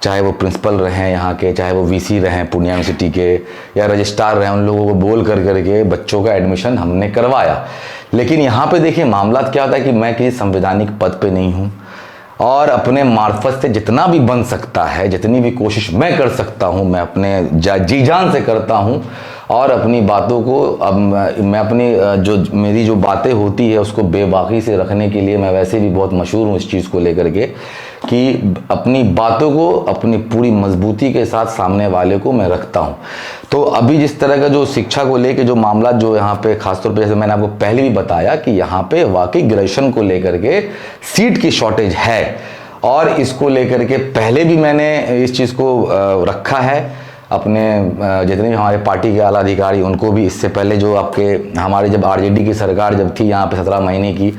चाहे वो प्रिंसिपल रहें यहाँ के, चाहे वो वीसी रहें पूर्णिया यूनिवर्सिटी के या रजिस्ट्रार रहें, उन लोगों को बोल करके बच्चों का एडमिशन हमने करवाया। लेकिन यहाँ पे देखिए मामला क्या होता है कि मैं किसी संवैधानिक पद पे नहीं हूँ और अपने मार्फत से जितना भी बन सकता है, जितनी भी कोशिश मैं कर सकता हूँ, मैं अपने जी जान से करता हूँ और अपनी बातों को अब मैं अपनी जो मेरी जो बातें होती है उसको बेबाकी से रखने के लिए मैं वैसे भी बहुत मशहूर हूँ इस चीज़ को लेकर के कि अपनी बातों को अपनी पूरी मजबूती के साथ सामने वाले को मैं रखता हूँ। तो अभी जिस तरह का जो शिक्षा को लेके जो मामला जो यहाँ पे खासतौर पे जैसे मैंने आपको पहले भी बताया कि यहाँ पे वाकई ग्रेजुएशन को लेकर के सीट की शॉर्टेज है और इसको लेकर के पहले भी मैंने इस चीज़ को रखा है अपने जितने भी हमारे पार्टी के आला अधिकारी उनको भी। इससे पहले जो आपके हमारे जब आरजेडी की सरकार जब थी यहाँ पे 17 महीने की,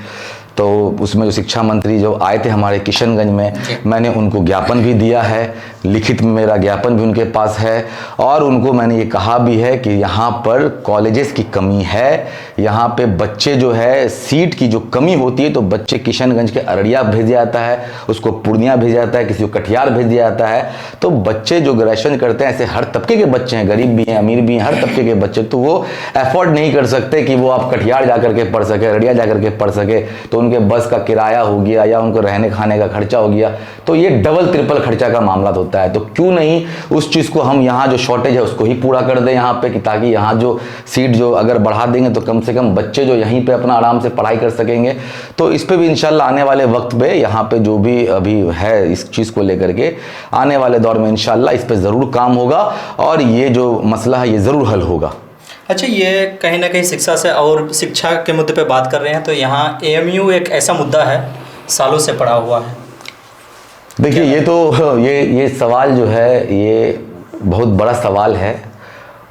तो उसमें जो शिक्षा मंत्री जो आए थे हमारे किशनगंज में, मैंने उनको ज्ञापन भी दिया है, लिखित में मेरा ज्ञापन भी उनके पास है और उनको मैंने ये कहा भी है कि यहाँ पर कॉलेजेस की कमी है, यहाँ पे बच्चे जो है सीट की जो कमी होती है तो बच्चे किशनगंज के अररिया भेज जाता है, उसको पूर्णिया भेज जाता है, किसी को कटिहार भेज दिया जाता है। तो बच्चे जो ग्रेजुएशन करते हैं ऐसे हर तबके के बच्चे हैं, गरीब भी हैं अमीर भी हैं, हर तबके के बच्चे, तो वो अफोर्ड नहीं कर सकते कि वो आप कटिहार जा करके पढ़ सके, अररिया जा करके पढ़ सके। तो उनके बस का किराया हो गया या उनको रहने खाने का खर्चा हो गया, तो ये डबल ट्रिपल खर्चा का मामला होता है। तो क्यों नहीं उस चीज़ को हम यहाँ जो शॉर्टेज है उसको ही पूरा कर दें यहाँ पे कि ताकि यहाँ जो सीट जो अगर बढ़ा देंगे तो कम से कम बच्चे जो यहीं पे अपना आराम से पढ़ाई कर सकेंगे। तो इस पे भी इंशाल्लाह आने वाले वक्त पे यहाँ पे जो भी अभी है इस चीज़ को लेकर के आने वाले दौर में इंशाल्लाह इस पे ज़रूर काम होगा और ये जो मसला है ये ज़रूर हल होगा। अच्छा, ये कहीं ना कहीं शिक्षा से और शिक्षा के मुद्दे पे बात कर रहे हैं तो यहाँ एएमयू एक ऐसा मुद्दा है सालों से पड़ा हुआ है। देखिए ये सवाल जो है ये बहुत बड़ा सवाल है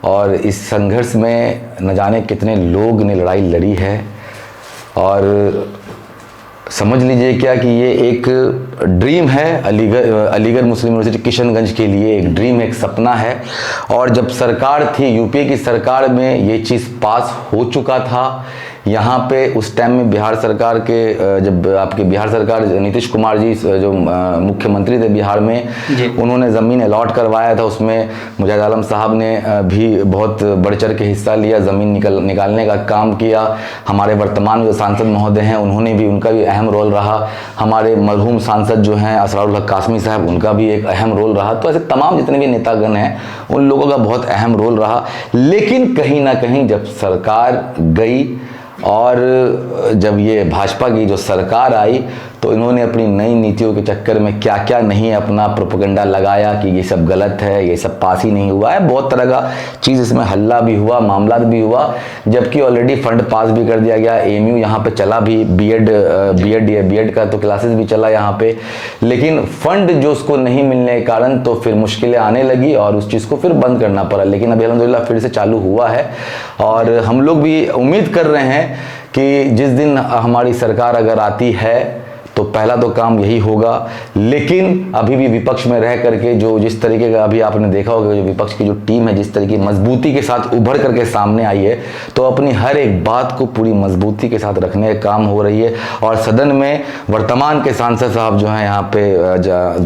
और इस संघर्ष में न जाने कितने लोग ने लड़ाई लड़ी है और समझ लीजिए क्या कि ये एक ड्रीम है अलीगढ़ मुस्लिम यूनिवर्सिटी किशनगंज के लिए, एक ड्रीम, एक सपना है। और जब सरकार थी यूपीए की सरकार में ये चीज़ पास हो चुका था। यहाँ पे उस टाइम में बिहार सरकार के जब आपके बिहार सरकार नीतीश कुमार जी जो मुख्यमंत्री थे बिहार में, उन्होंने ज़मीन अलॉट करवाया था। उसमें मुजाहिद आलम साहब ने भी बहुत बढ़ चढ़ के हिस्सा लिया, ज़मीन निकालने का काम किया। हमारे वर्तमान जो सांसद महोदय हैं उन्होंने भी, उनका भी अहम रोल रहा। हमारे मरहूम सांसद जो हैं असरारुल हक कासमी साहब, उनका भी एक अहम रोल रहा। तो ऐसे तमाम जितने भी नेतागण हैं उन लोगों का बहुत अहम रोल रहा। लेकिन कहीं ना कहीं जब सरकार गई और जब ये भाजपा की जो सरकार आई तो इन्होंने अपनी नई नीतियों के चक्कर में क्या क्या नहीं अपना प्रोपेगेंडा लगाया कि ये सब गलत है, ये सब पास ही नहीं हुआ है। बहुत तरह का चीज़ इसमें हल्ला भी हुआ, मामला भी हुआ, जबकि ऑलरेडी फंड पास भी कर दिया गया। एएमयू यहाँ पे चला भी, बीएड का तो क्लासेस भी चला यहाँ पे, लेकिन फंड जो उसको नहीं मिलने के कारण तो फिर मुश्किलें आने लगी और उस चीज़ को फिर बंद करना पड़ा। लेकिन अभी अल्हम्दुलिल्लाह फिर से चालू हुआ है और हम लोग भी उम्मीद कर रहे हैं कि जिस दिन हमारी सरकार अगर आती है तो पहला तो काम यही होगा। लेकिन अभी भी विपक्ष में रह करके जो जिस तरीके का अभी आपने देखा होगा जो विपक्ष की जो टीम है जिस तरीके मजबूती के साथ उभर करके सामने आई है, तो अपनी हर एक बात को पूरी मजबूती के साथ रखने का काम हो रही है। और सदन में वर्तमान के सांसद साहब जो हैं यहाँ पे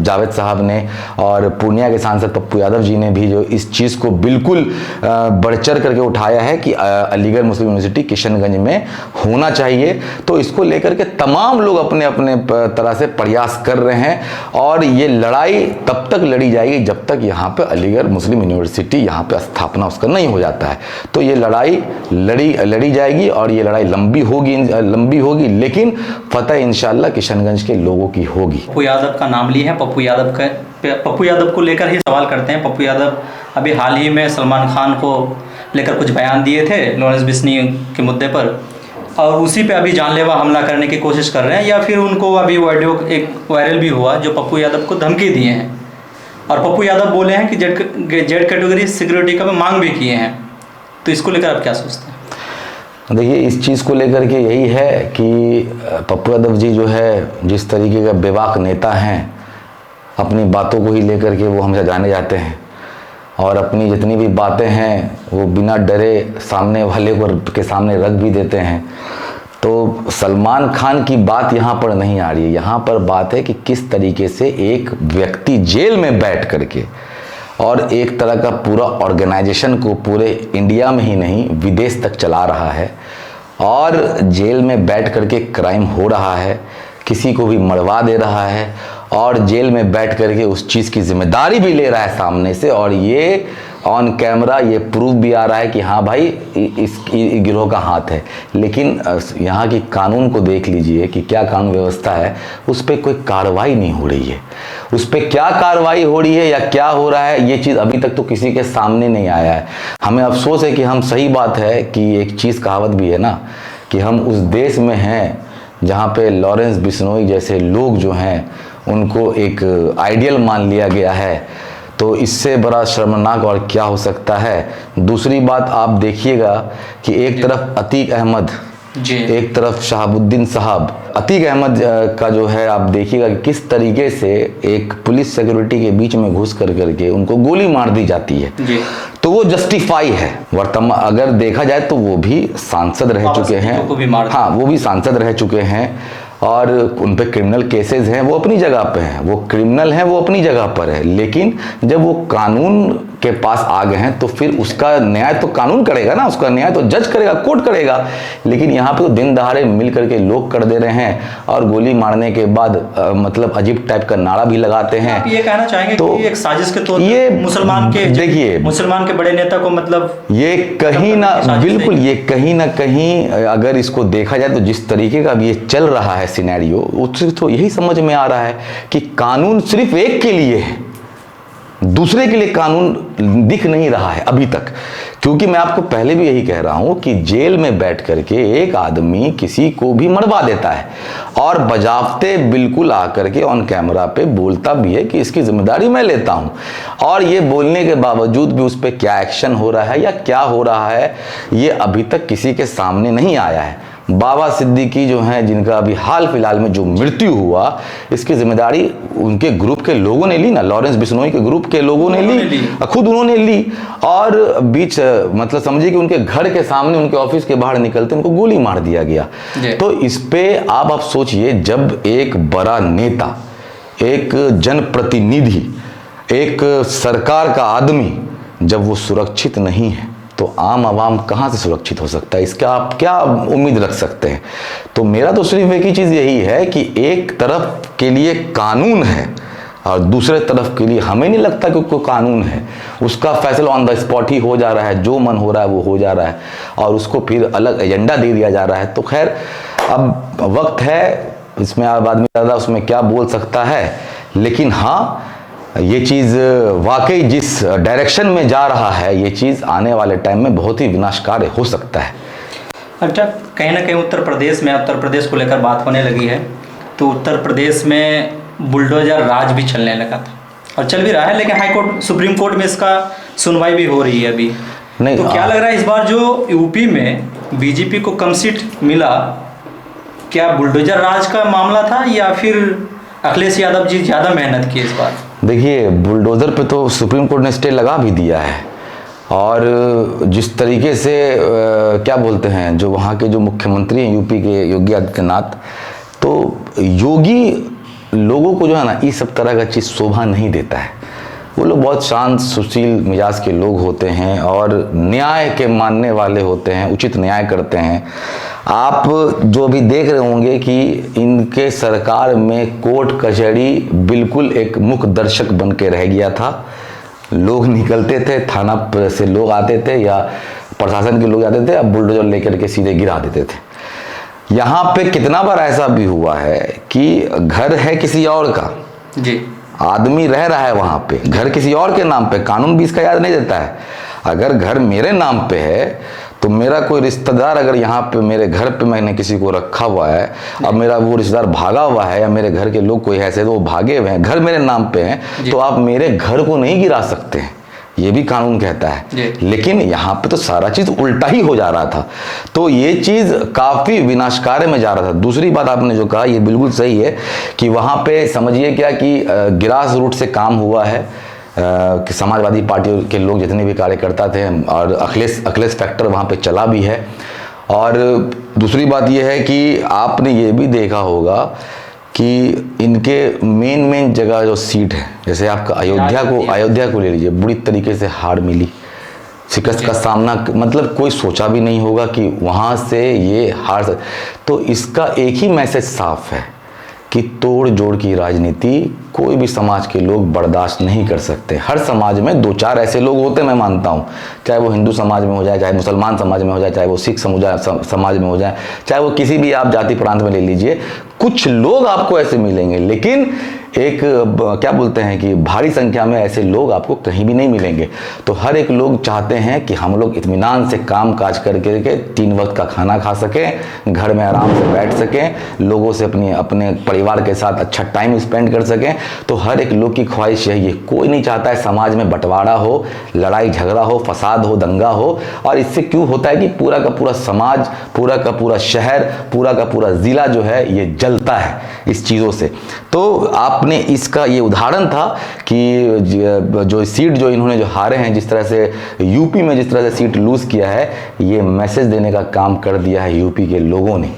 जावेद साहब ने और पूर्णिया के सांसद पप्पू यादव जी ने भी जो इस चीज़ को बिल्कुल बढ़ चढ़ करके उठाया है कि अलीगढ़ मुस्लिम यूनिवर्सिटी किशनगंज में होना चाहिए। तो इसको लेकर के तमाम लोग अपने अपने तरह से प्रयास कर रहे हैं और ये लड़ाई तब तक लड़ी जाएगी जब तक यहाँ पे अलीगढ़ मुस्लिम यूनिवर्सिटी यहाँ पे स्थापना उसका नहीं हो जाता है। तो ये लड़ाई लड़ी जाएगी और ये लड़ाई लंबी होगी, लेकिन फतह इंशाअल्लाह किशनगंज के लोगों की होगी। पप्पू यादव का नाम ली है, पप्पू यादव को लेकर ही सवाल करते हैं। पप्पू यादव अभी हाल ही में सलमान खान को लेकर कुछ बयान दिए थे लॉरेंस बिश्नोई के मुद्दे पर, और उसी पे अभी जानलेवा हमला करने की कोशिश कर रहे हैं। या फिर उनको अभी वीडियो एक वायरल भी हुआ जो पप्पू यादव को धमकी दिए हैं और पप्पू यादव बोले हैं कि जेड कैटेगरी सिक्योरिटी का मांग भी किए हैं। तो इसको लेकर आप क्या सोचते हैं? देखिए, इस चीज़ को लेकर के यही है कि पप्पू यादव जी जो है जिस तरीके का बेबाक नेता हैं, अपनी बातों को ही लेकर के वो हमसे जाने जाते हैं और अपनी जितनी भी बातें हैं वो बिना डरे सामने वाले के सामने रख भी देते हैं। तो सलमान खान की बात यहाँ पर नहीं आ रही है, यहाँ पर बात है कि किस तरीके से एक व्यक्ति जेल में बैठ करके और एक तरह का पूरा ऑर्गेनाइजेशन को पूरे इंडिया में ही नहीं विदेश तक चला रहा है और जेल में बैठ करके क्राइम हो रहा है, किसी को भी मरवा दे रहा है और जेल में बैठ करके उस चीज़ की जिम्मेदारी भी ले रहा है सामने से। और ये ऑन कैमरा ये प्रूफ भी आ रहा है कि हाँ भाई इस गिरोह का हाथ है। लेकिन यहाँ की कानून को देख लीजिए कि क्या कानून व्यवस्था है, उस पर कोई कार्रवाई नहीं हो रही है। उस पर क्या कार्रवाई हो रही है या क्या हो रहा है, ये चीज़ अभी तक तो किसी के सामने नहीं आया है। हमें अफसोस है कि हम, सही बात है कि एक चीज़ कहावत भी है ना कि हम उस देश में हैं जहाँ पे लॉरेंस बिश्नोई जैसे लोग जो हैं उनको एक आइडियल मान लिया गया है। तो इससे बड़ा शर्मनाक और क्या हो सकता है। दूसरी बात आप देखिएगा कि एक तरफ अतीक अहमद जी, एक तरफ शहाबुद्दीन साहब। अतीक अहमद का जो है आप देखिएगा कि किस तरीके से एक पुलिस सिक्योरिटी के बीच में घुस कर करके उनको गोली मार दी जाती है जी। तो वो जस्टिफाई है। वर्तमान अगर देखा जाए तो वो भी सांसद रह चुके हैं, हाँ वो भी सांसद रह चुके हैं और उन पे क्रिमिनल केसेस हैं, वो अपनी जगह पे हैं, वो क्रिमिनल हैं, वो अपनी जगह पर है। लेकिन जब वो कानून के पास आ गए हैं तो फिर उसका न्याय तो कानून करेगा ना, उसका न्याय तो जज करेगा, कोर्ट करेगा। लेकिन यहाँ पे तो दिन दहाड़े मिल करके लोग कर दे रहे हैं और गोली मारने के बाद मतलब अजीब टाइप का नारा भी लगाते हैं। आप ये कहना चाहेंगे तो कि एक साजिश के तौर ये मुसलमान के, देखिए मुसलमान के बड़े नेता को मतलब ये कहीं ना, बिल्कुल ये कहीं ना कहीं अगर इसको देखा जाए तो जिस तरीके का ये चल रहा है सिनेरियो, उससे तो यही समझ में आ रहा है कि कानून सिर्फ एक के लिए है, दूसरे के लिए कानून दिख नहीं रहा है अभी तक। क्योंकि मैं आपको पहले भी यही कह रहा हूं कि जेल में बैठ करके एक आदमी किसी को भी मरवा देता है और बजावते बिल्कुल आकर के ऑन कैमरा पे बोलता भी है कि इसकी जिम्मेदारी मैं लेता हूं, और ये बोलने के बावजूद भी उस पर क्या एक्शन हो रहा है या क्या हो रहा है ये अभी तक किसी के सामने नहीं आया है। बाबा सिद्दीकी जो हैं, जिनका अभी हाल फिलहाल में जो मृत्यु हुआ, इसकी जिम्मेदारी उनके ग्रुप के लोगों ने ली ना, लॉरेंस बिश्नोई के ग्रुप के लोगों ने ली, खुद उन्होंने ली। और बीच मतलब समझिए कि उनके घर के सामने, उनके ऑफिस के बाहर निकलते उनको गोली मार दिया गया। तो इस पे आप सोचिए, जब एक बड़ा नेता, एक जनप्रतिनिधि, एक सरकार का आदमी जब वो सुरक्षित नहीं है तो आम आवाम कहाँ से सुरक्षित हो सकता है? इसका आप क्या उम्मीद रख सकते हैं? तो मेरा तो सिर्फ एक ही चीज़ यही है कि एक तरफ के लिए कानून है और दूसरे तरफ के लिए हमें नहीं लगता कि कोई कानून है। उसका फैसला ऑन द स्पॉट ही हो जा रहा है, जो मन हो रहा है वो हो जा रहा है और उसको फिर अलग एजेंडा दे दिया जा रहा है। तो खैर अब वक्त है, इसमें अब आदमी ज़्यादा उसमें क्या बोल सकता है। लेकिन हाँ, ये चीज़ वाकई जिस डायरेक्शन में जा रहा है, ये चीज़ आने वाले टाइम में बहुत ही विनाशकारी हो सकता है। अच्छा, कहीं ना कहीं उत्तर प्रदेश को लेकर बात होने लगी है, तो उत्तर प्रदेश में बुलडोजर राज भी चलने लगा था और चल भी रहा है, लेकिन हाई कोर्ट, सुप्रीम कोर्ट में इसका सुनवाई भी हो रही है अभी। नहीं, तो क्या लग रहा है इस बार जो यूपी में बीजेपी को कम सीट मिला, क्या बुलडोजर राज का मामला था या फिर अखिलेश यादव जी ज़्यादा मेहनत की इस बार? देखिए, बुलडोज़र पे तो सुप्रीम कोर्ट ने स्टे लगा भी दिया है और जिस तरीके से क्या बोलते हैं, जो वहाँ के जो मुख्यमंत्री हैं यूपी के, योगी आदित्यनाथ, तो योगी लोगों को जो है ना, इस सब तरह का चीज़ शोभा नहीं देता है। वो लोग बहुत शांत सुशील मिजाज के लोग होते हैं और न्याय के मानने वाले होते हैं, उचित न्याय करते हैं। आप जो भी देख रहे होंगे कि इनके सरकार में कोर्ट कचहरी बिल्कुल एक मुख्य दर्शक बन के रह गया था। लोग निकलते थे, थाना से लोग आते थे या प्रशासन के लोग आते थे, अब बुलडोजर लेकर के सीधे गिरा देते थे। यहाँ पे कितना बार ऐसा भी हुआ है कि घर है किसी और का जी, आदमी रह रहा है वहाँ पे, घर किसी और के नाम पे, कानून भी इसका याद नहीं देता है। अगर घर मेरे नाम पे है तो मेरा कोई रिश्तेदार अगर यहाँ पे मेरे घर पे मैंने किसी को रखा हुआ है, अब मेरा वो रिश्तेदार भागा हुआ है या मेरे घर के लोग कोई ऐसे तो वो भागे हुए हैं, घर मेरे नाम पे हैं, तो आप मेरे घर को नहीं गिरा सकते हैं, ये भी कानून कहता है। लेकिन यहाँ पे तो सारा चीज़ उल्टा ही हो जा रहा था, तो ये चीज़ काफ़ी विनाशकारी में जा रहा था। दूसरी बात आपने जो कहा ये बिल्कुल सही है कि वहाँ पे समझिए क्या कि ग्रास रूट से काम हुआ है कि समाजवादी पार्टी के लोग जितने भी कार्यकर्ता थे और अखिलेश फैक्टर वहाँ पे चला भी है। और दूसरी बात यह है कि आपने ये भी देखा होगा कि इनके मेन जगह जो सीट है, जैसे आपका अयोध्या को ले लीजिए, बुरी तरीके से हार मिली, शिकस्त का सामना, मतलब कोई सोचा भी नहीं होगा कि वहाँ से ये हार। तो इसका एक ही मैसेज साफ है कि तोड़ जोड़ की राजनीति कोई भी समाज के लोग बर्दाश्त नहीं कर सकते। हर समाज में दो चार ऐसे लोग होते, मैं मानता हूँ, चाहे वो हिंदू समाज में हो जाए, चाहे मुसलमान समाज में हो जाए, चाहे वो सिख समाज में हो जाए, चाहे वो किसी भी आप जाति प्रांत में ले लीजिए, कुछ लोग आपको ऐसे मिलेंगे, लेकिन एक क्या बोलते हैं कि भारी संख्या में ऐसे लोग आपको कहीं भी नहीं मिलेंगे। तो हर एक लोग चाहते हैं कि हम लोग इत्मीनान से काम काज करके के 3 वक्त का खाना खा सकें, घर में आराम से बैठ सकें, लोगों से अपने परिवार के साथ अच्छा टाइम स्पेंड कर सकें। तो हर एक लोग की ख्वाहिश यही है। कोई नहीं चाहता है समाज में बंटवारा हो, लड़ाई झगड़ा हो, फसाद हो, दंगा हो। और इससे क्यों होता है कि पूरा का पूरा समाज, पूरा का पूरा शहर, पूरा का पूरा ज़िला जो है ये जलता है इस चीज़ों से। तो आपने इसका ये उदाहरण था कि जो सीट जो इन्होंने जो हारे हैं, जिस तरह से यूपी में जिस तरह से सीट लूज़ किया है, ये मैसेज देने का काम कर दिया है यूपी के लोगों ने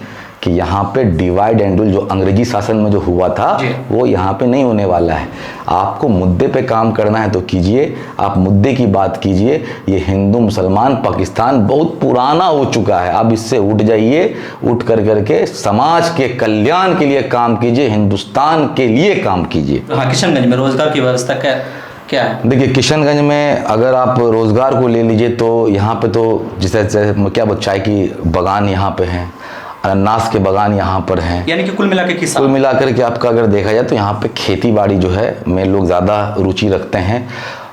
कि यहाँ पे डिवाइड एंड रूल जो अंग्रेजी शासन में जो हुआ था वो यहाँ पे नहीं होने वाला है। आपको मुद्दे पे काम करना है तो कीजिए, आप मुद्दे की बात कीजिए। ये हिंदू मुसलमान पाकिस्तान बहुत पुराना हो चुका है, अब इससे उठ जाइए, उठ कर करके समाज के कल्याण के लिए काम कीजिए, हिंदुस्तान के लिए काम कीजिए। हाँ, किशनगंज में रोजगार की व्यवस्था क्या है? देखिए, किशनगंज में अगर आप रोजगार को ले लीजिए तो यहाँ पे तो जैसे क्या वो चाय की बागान यहाँ पे हैं, अनानास के बागान यहाँ पर हैं, यानी कि कुल मिलाकर के आपका अगर देखा जाए तो यहाँ पे खेती बाड़ी जो है में लोग ज़्यादा रुचि रखते हैं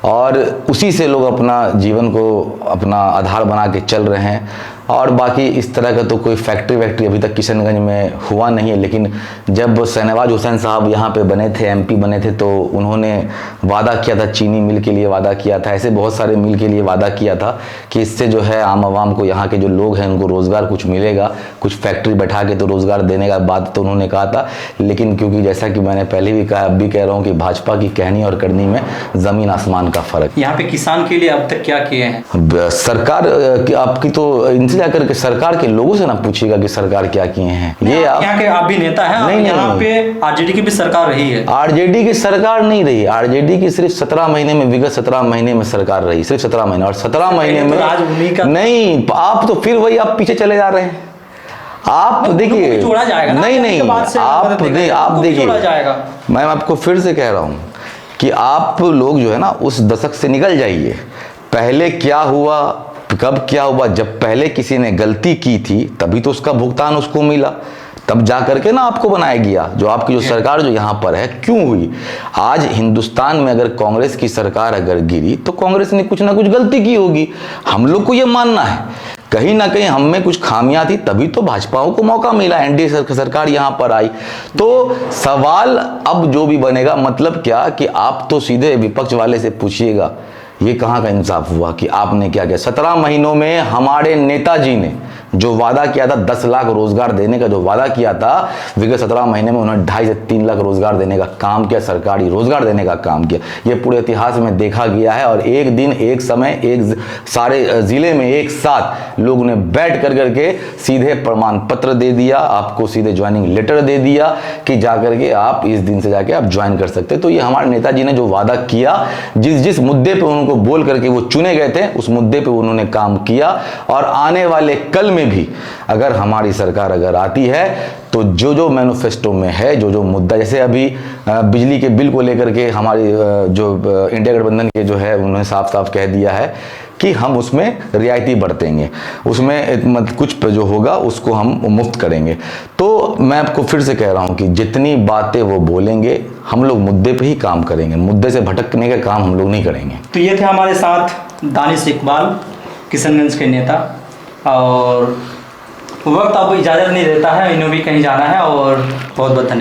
और उसी से लोग अपना जीवन को अपना आधार बना के चल रहे हैं। और बाकी इस तरह का तो कोई फैक्ट्री अभी तक किशनगंज में हुआ नहीं है। लेकिन जब शहनवाज हुसैन साहब यहाँ पे बने थे, एमपी बने थे, तो उन्होंने वादा किया था, चीनी मिल के लिए वादा किया था, ऐसे बहुत सारे मिल के लिए वादा किया था कि इससे जो है आम आवाम को, यहाँ के जो लोग हैं उनको रोज़गार कुछ मिलेगा, कुछ फैक्ट्री बैठा के तो रोज़गार देने का बात तो उन्होंने कहा था। लेकिन क्योंकि जैसा कि मैंने पहले भी कहा, अब भी कह रहा हूँ कि भाजपा की कहनी और करनी में ज़मीन आसमान का फ़र्क। यहाँ पे किसान के लिए अब तक क्या किए हैं सरकार? आपकी तो इनसे जाकर के सरकार के लोगों से ना पूछिएगा कि सरकार क्या किए हैं। ये यहाँ के आप भी नेता हैं, नहीं, यहाँ पे आरजेडी की भी सरकार रही है। आरजेडी की सरकार नहीं रही, आरजेडी की सिर्फ 17 महीने में, विगत 17 महीने में सरकार रही, सिर्फ 17 महीने। और 17 महीने में नहीं, आप तो फिर वही आप पीछे चले जा रहे हैं। आप देखिए, जोड़ा जाएगा ना, नहीं, आप देखिए, मैं आपको फिर से कह रहा हूँ कि आप लोग जो है ना उस दशक से निकल जाइए। पहले क्या हुआ, कब क्या हुआ? जब पहले किसी ने गलती की थी तभी तो उसका भुगतान उसको मिला, तब जा करके ना आपको बनाया गया। जो आपकी जो सरकार जो यहाँ पर है क्यों हुई? आज हिंदुस्तान में अगर कांग्रेस की सरकार अगर गिरी तो कांग्रेस ने कुछ ना कुछ गलती की होगी, हम लोग को ये मानना है। कहीं ना कहीं हम में कुछ खामियां थी, तभी तो भाजपाओं को मौका मिला, एनडीए सरकार यहाँ पर आई। तो सवाल अब जो भी बनेगा, मतलब क्या कि आप तो सीधे विपक्ष वाले से पूछिएगा, ये कहाँ का इंसाफ हुआ कि आपने क्या किया? 17 महीनों में हमारे नेताजी ने जो वादा किया था, 10 लाख रोजगार देने का जो वादा किया था, विगत 17 महीने में उन्होंने 2.5 से 3 लाख रोजगार देने का काम किया, सरकारी रोजगार देने का काम किया। ये पूरे इतिहास में देखा गया है। और एक दिन, एक समय, एक सारे जिले में एक साथ लोगों ने बैठ कर करके सीधे प्रमाण पत्र दे दिया, आपको सीधे ज्वाइनिंग लेटर दे दिया कि जा करके आप इस दिन से जाके आप ज्वाइन कर सकते। तो ये हमारे नेताजी ने जो वादा किया, जिस मुद्दे पे उनको बोल करके वो चुने गए थे, उस मुद्दे पे उन्होंने काम किया। और आने वाले कल में भी अगर हमारी सरकार अगर आती है तो जो मैनिफेस्टो में है, जो मुद्दा, जैसे अभी बिजली के बिल को लेकर के हमारी जो इंडिया गठबंधन के जो है उन्होंने साफ साफ कह दिया है कि हम उसमें रियायती बरतेंगे, उसमें कुछ जो होगा उसको हम मुफ्त करेंगे। तो मैं आपको फिर से कह रहा हूं कि जितनी बातें वो बोलेंगे, हम लोग मुद्दे पे ही काम करेंगे, मुद्दे से भटकने का काम हम लोग नहीं करेंगे। तो ये थे हमारे साथ दानिश इकबाल, किशनगंज के नेता। और वक्त अब इजाज़त नहीं देता है, इन्हें भी कहीं जाना है। और बहुत बहुत धन्यवाद।